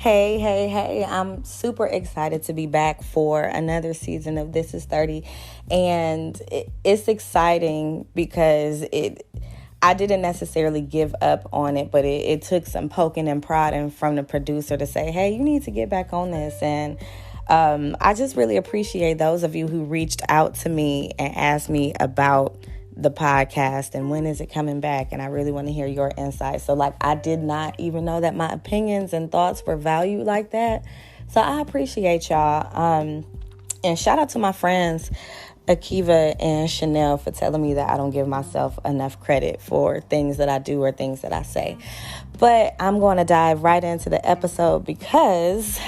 Hey. I'm super excited to be back for another season of This is 30. And it's exciting because I didn't necessarily give up on it, but it took some poking and prodding from the producer to say, hey, you need to get back on this. And I just really appreciate those of you who reached out to me and asked me about the podcast and when is it coming back, and I really want to hear your insights. So I did not even know that my opinions and thoughts were valued like that, so I appreciate y'all. And shout out to my friends Akiva and Chanel for telling me that I don't give myself enough credit for things that I do or things that I say. But I'm going to dive right into the episode because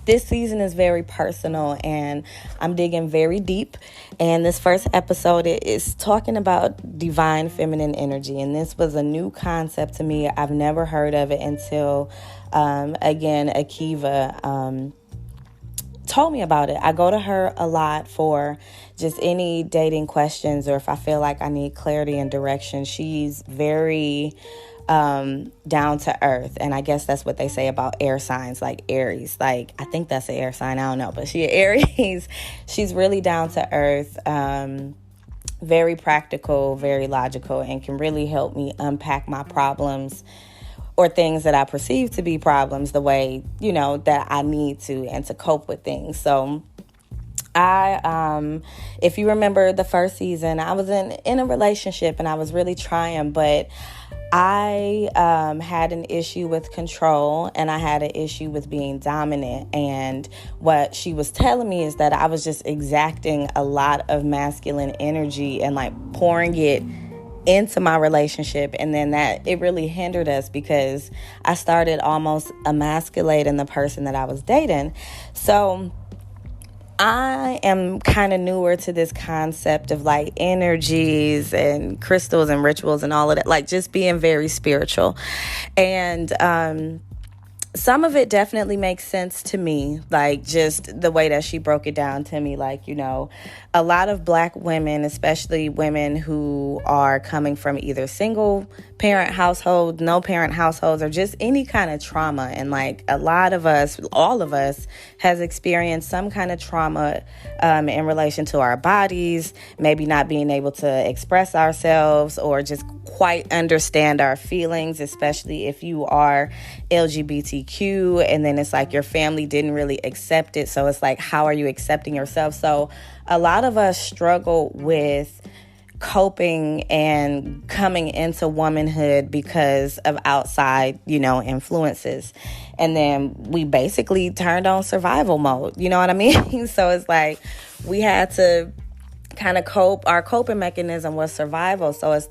this season is very personal and I'm digging very deep. And this first episode is talking about divine feminine energy. And this was a new concept to me. I've never heard of it until, again, Akiva told me about it. I go to her a lot for just any dating questions or if I feel like I need clarity and direction. She's very down to earth, and I guess that's what they say about air signs, like Aries. I think that's an air sign, I don't know, but she Aries. She's really down to earth, very practical, very logical, and can really help me unpack my problems or things that I perceive to be problems the way, that I need to, and to cope with things. So if you remember the first season, I was in a relationship and I was really trying, but I had an issue with control and I had an issue with being dominant. And what she was telling me is that I was just exacting a lot of masculine energy and pouring it into my relationship. And then that it really hindered us because I started almost emasculating the person that I was dating. So I am kind of newer to this concept of energies and crystals and rituals and all of that, just being very spiritual. And some of it definitely makes sense to me, just the way that she broke it down to me. A lot of Black women, especially women who are coming from either single parent households, no parent households, or just any kind of trauma. And a lot of us, all of us, has experienced some kind of trauma in relation to our bodies, maybe not being able to express ourselves or just quite understand our feelings, especially if you are LGBTQ, and then it's your family didn't really accept it. So it's how are you accepting yourself? So a lot of us struggle with coping and coming into womanhood because of outside, influences. And then we basically turned on survival mode. You know what I mean? So it's we had to kind of cope. Our coping mechanism was survival. So it's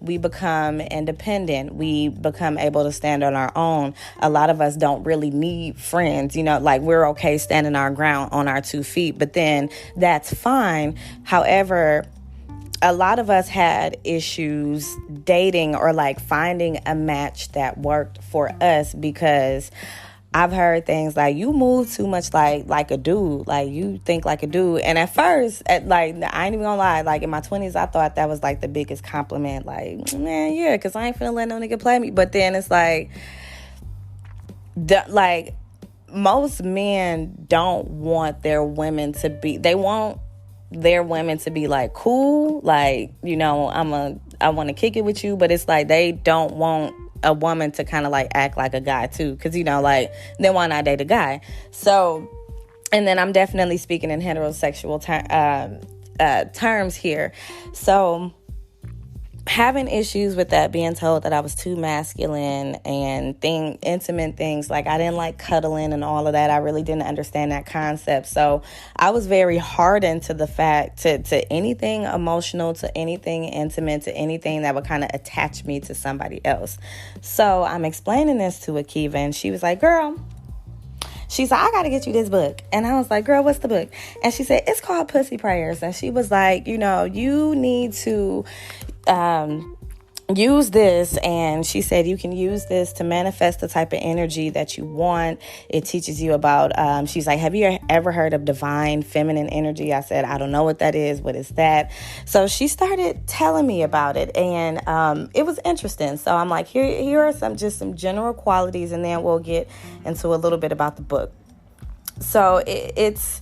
we become independent. We become able to stand on our own. A lot of us don't really need friends, we're okay standing our ground on our 2 feet, but then that's fine. However, a lot of us had issues dating or finding a match that worked for us because I've heard things you move too much like a dude, you think like a dude. And at first, I ain't even gonna lie, in my 20s, I thought that was the biggest compliment. Man, yeah, because I ain't finna let no nigga play me. But then it's most men don't want their women to be, they want their women to be cool, I want to kick it with you, but it's they don't want a woman to kind of act like a guy too, because then why not date a guy? So, and then I'm definitely speaking in heterosexual terms here. So having issues with that, being told that I was too masculine and intimate things, I didn't like cuddling and all of that. I really didn't understand that concept. So I was very hardened to the fact, to anything emotional, to anything intimate, to anything that would kind of attach me to somebody else. So I'm explaining this to Akiva, and she was like, girl, she said, I got to get you this book. And I was like, girl, what's the book? And she said, it's called Pussy Prayers. And she was like, you need to use this, and she said you can use this to manifest the type of energy that you want. It teaches you about, she's like, have you ever heard of divine feminine energy? I said, I don't know what that is. What is that? So she started telling me about it, and it was interesting. So I'm like, here are some general qualities, and then we'll get into a little bit about the book. So it's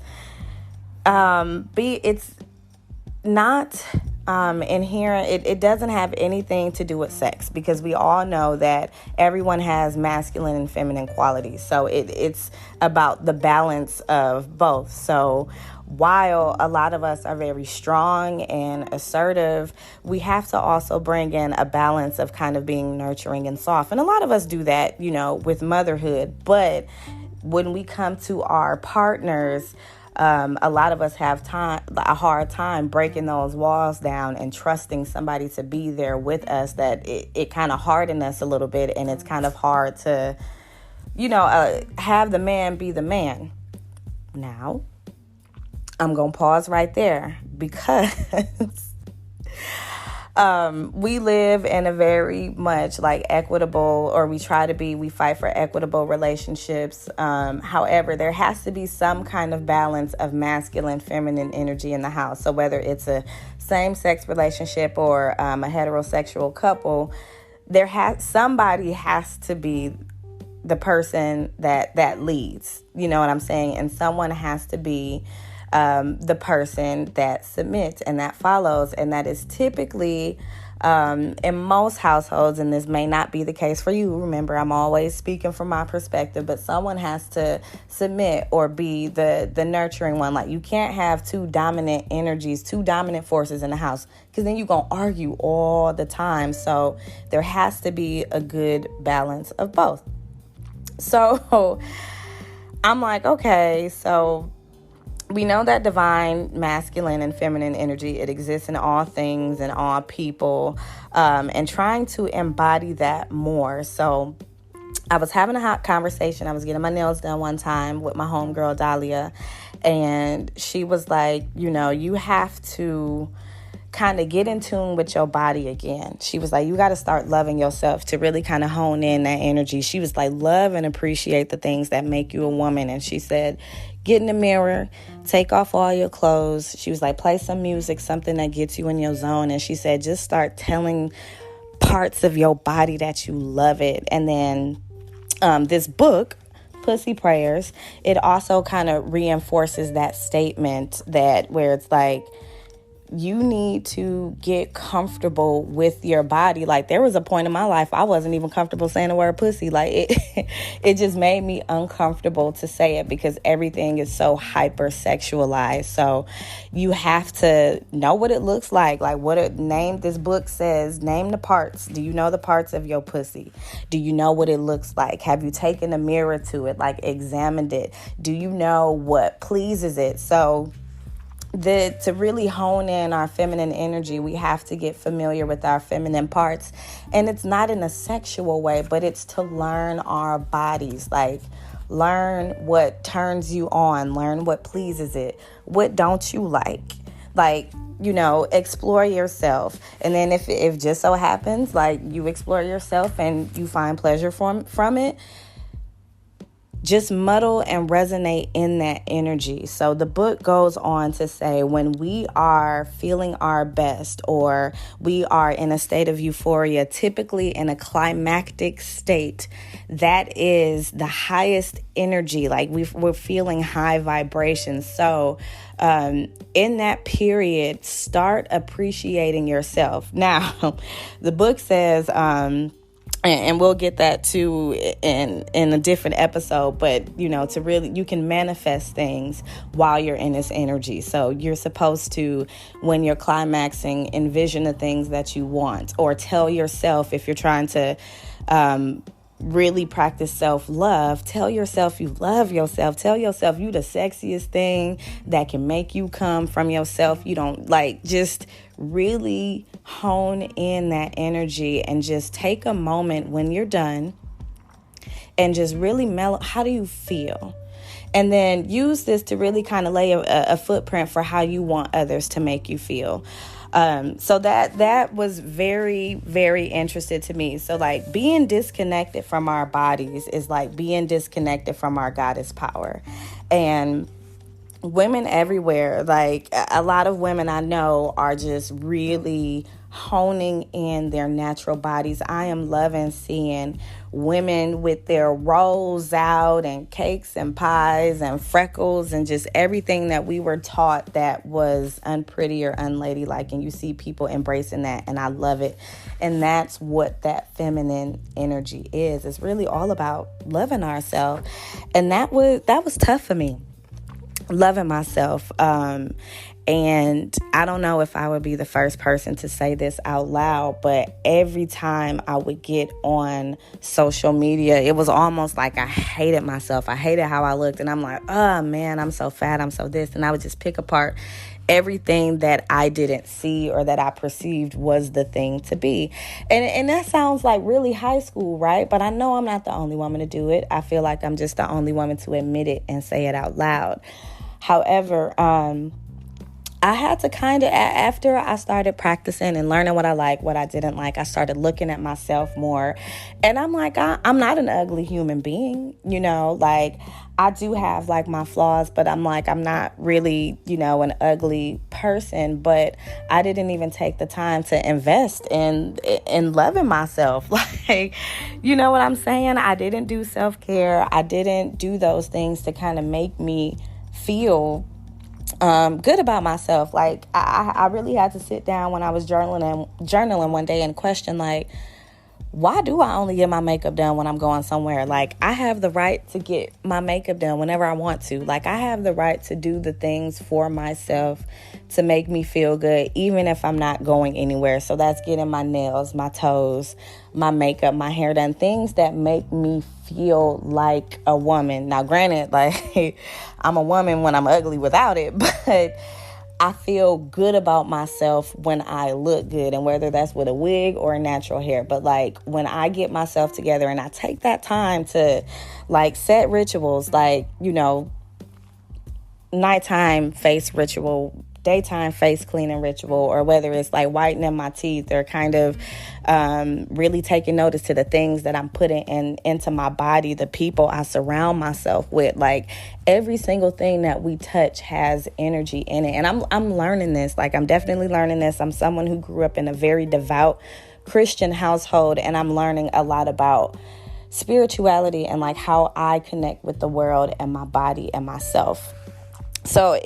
not inherent. It doesn't have anything to do with sex, because we all know that everyone has masculine and feminine qualities. So it's about the balance of both. So while a lot of us are very strong and assertive, we have to also bring in a balance of kind of being nurturing and soft. And a lot of us do that, with motherhood. But when we come to our partners, a lot of us have a hard time breaking those walls down and trusting somebody to be there with us, that it kind of hardened us a little bit, and it's kind of hard to, have the man be the man. Now, I'm going to pause right there, because we live in a very much like equitable, or we fight for equitable relationships. However, there has to be some kind of balance of masculine, feminine energy in the house. So whether it's a same-sex relationship or a heterosexual couple, somebody has to be the person that leads. You know what I'm saying? And someone has to be the person that submits and that follows. And that is typically, in most households, and this may not be the case for you. Remember, I'm always speaking from my perspective, but someone has to submit or be the nurturing one. Like, you can't have two dominant energies, two dominant forces in the house, because then you're going to argue all the time. So there has to be a good balance of both. So I'm like, okay, so we know that divine masculine and feminine energy, it exists in all things and all people, and trying to embody that more. So I was having a hot conversation. I was getting my nails done one time with my homegirl, Dahlia, and she was like, you have to kind of get in tune with your body again. She was like, you got to start loving yourself to really kind of hone in that energy. She was like, love and appreciate the things that make you a woman. And she said, get in the mirror, take off all your clothes. She was like, play some music, something that gets you in your zone. And she said, just start telling parts of your body that you love it. And then this book, Pussy Prayers, it also kind of reinforces that statement, that where it's like, you need to get comfortable with your body. Like, there was a point in my life I wasn't even comfortable saying the word pussy. Like, it just made me uncomfortable to say it, because everything is so hypersexualized. So you have to know what it looks like this book says, name the parts. Do you know the parts of your pussy? Do you know what it looks like? Have you taken a mirror to it, like examined it? Do you know what pleases it? So to really hone in our feminine energy, we have to get familiar with our feminine parts. And it's not in a sexual way, but it's to learn our bodies. Like, learn what turns you on, learn what pleases it, what don't you like. Like, explore yourself. And then if just so happens, like, you explore yourself and you find pleasure from it, just muddle and resonate in that energy. So the book goes on to say, when we are feeling our best, or we are in a state of euphoria, typically in a climactic state, that is the highest energy. Like, we're feeling high vibrations. So in that period, start appreciating yourself. Now, the book says, and we'll get that too in a different episode, but to really, you can manifest things while you're in this energy. So you're supposed to, when you're climaxing, envision the things that you want, or tell yourself, if you're trying to really practice self-love, tell yourself you love yourself. Tell yourself you the sexiest thing that can make you come from yourself. You don't just really hone in that energy, and just take a moment when you're done and just really mellow. How do you feel? And then use this to really kind of lay a footprint for how you want others to make you feel. So that was very, very interesting to me. So like being disconnected from our bodies is like being disconnected from our goddess power. And women everywhere, like a lot of women I know are just really honing in their natural bodies. I am loving seeing women with their rolls out and cakes and pies and freckles and just everything that we were taught that was unpretty or unladylike. And you see people embracing that, and I love it. And that's what that feminine energy is. It's really all about loving ourselves. And that was tough for me. Loving myself. And I don't know if I would be the first person to say this out loud, but every time I would get on social media, it was almost like I hated myself. I hated how I looked. And I'm like, oh man, I'm so fat. I'm so this. And I would just pick apart everything that I didn't see or that I perceived was the thing to be. And that sounds like really high school, right? But I know I'm not the only woman to do it. I feel like I'm just the only woman to admit it and say it out loud. However, I had to kind of, after I started practicing and learning what I like, what I didn't like, I started looking at myself more. And I'm like, I'm not an ugly human being, like I do have like my flaws, but I'm like, I'm not really, an ugly person. But I didn't even take the time to invest in loving myself. Like, you know what I'm saying? I didn't do self-care. I didn't do those things to kind of make me feel good about myself. Like I really had to sit down when I was journaling one day and question, like, why do I only get my makeup done when I'm going somewhere? Like, I have the right to get my makeup done whenever I want to. Like, I have the right to do the things for myself to make me feel good, even if I'm not going anywhere. So that's getting my nails, my toes, my makeup, my hair done, things that make me feel like a woman. Now, granted, like, I'm a woman when I'm ugly without it, but I feel good about myself when I look good, and whether that's with a wig or a natural hair. But like when I get myself together and I take that time to like set rituals, like, nighttime face ritual, daytime face cleaning ritual, or whether it's like whitening my teeth or kind of really taking notice to the things that I'm putting into my body, the people I surround myself with. Like every single thing that we touch has energy in it. And I'm learning this. Like I'm definitely learning this. I'm someone who grew up in a very devout Christian household, and I'm learning a lot about spirituality and like how I connect with the world and my body and myself. So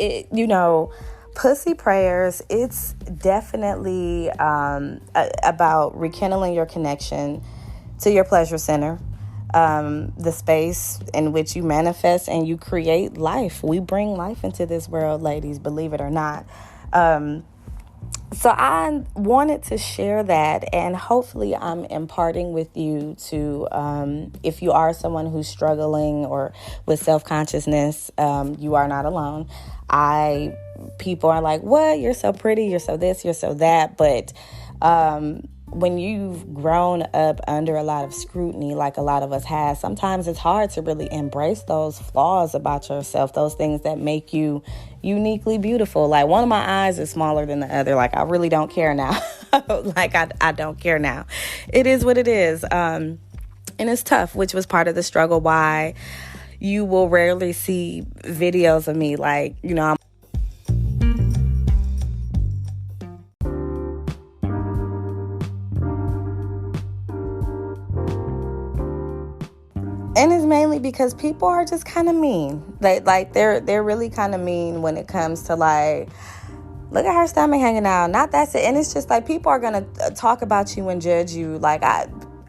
Pussy Prayers, it's definitely about rekindling your connection to your pleasure center, the space in which you manifest and you create life. We bring life into this world, ladies, believe it or not. So I wanted to share that, and hopefully I'm imparting with you to, if you are someone who's struggling or with self-consciousness, you are not alone. People are like, what? You're so pretty. You're so this, you're so that. But when you've grown up under a lot of scrutiny, like a lot of us have, sometimes it's hard to really embrace those flaws about yourself, those things that make you uniquely beautiful. Like one of my eyes is smaller than the other. Like I really don't care now. Like I don't care now. It is what it is. And it's tough, which was part of the struggle why you will rarely see videos of me. Like, I'm And it's mainly because people are just kind of mean. They're really kind of mean when it comes to like, look at her stomach hanging out. Not that's it. And it's just like people are going to talk about you and judge you. Like I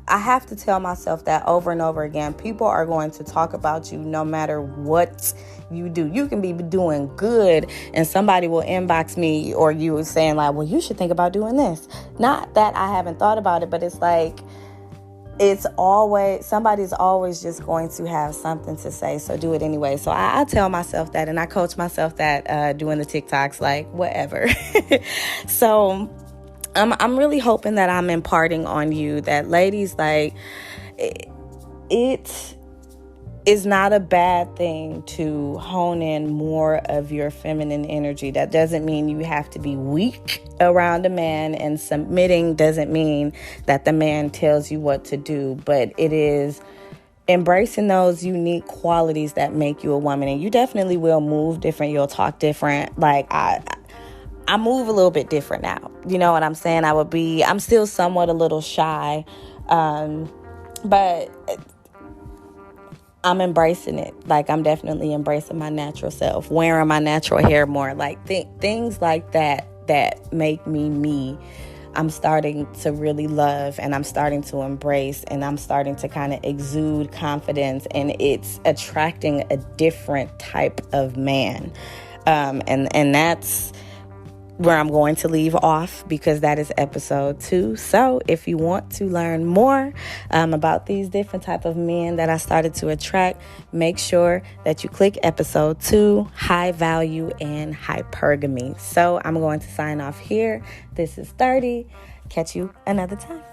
have to tell myself that over and over again. People are going to talk about you no matter what you do. You can be doing good and somebody will inbox me or you saying like, well, you should think about doing this. Not that I haven't thought about it, but it's like, somebody's always just going to have something to say, so do it anyway. So I tell myself that, and I coach myself that doing the TikToks, like whatever. So I'm really hoping that I'm imparting on you that, ladies, like it's it's not a bad thing to hone in more of your feminine energy. That doesn't mean you have to be weak around a man, and submitting doesn't mean that the man tells you what to do, but it is embracing those unique qualities that make you a woman. And you definitely will move different. You'll talk different. Like I move a little bit different now. You know what I'm saying? I'm still somewhat a little shy, but I'm embracing it. Like, I'm definitely embracing my natural self, wearing my natural hair more, like things like that make me me. I'm starting to really love, and I'm starting to embrace, and I'm starting to kind of exude confidence, and it's attracting a different type of man. And that's where I'm going to leave off, because that is episode 2. So if you want to learn more about these different type of men that I started to attract, make sure that you click episode 2, high value and hypergamy. So I'm going to sign off here. This is 30. Catch you another time.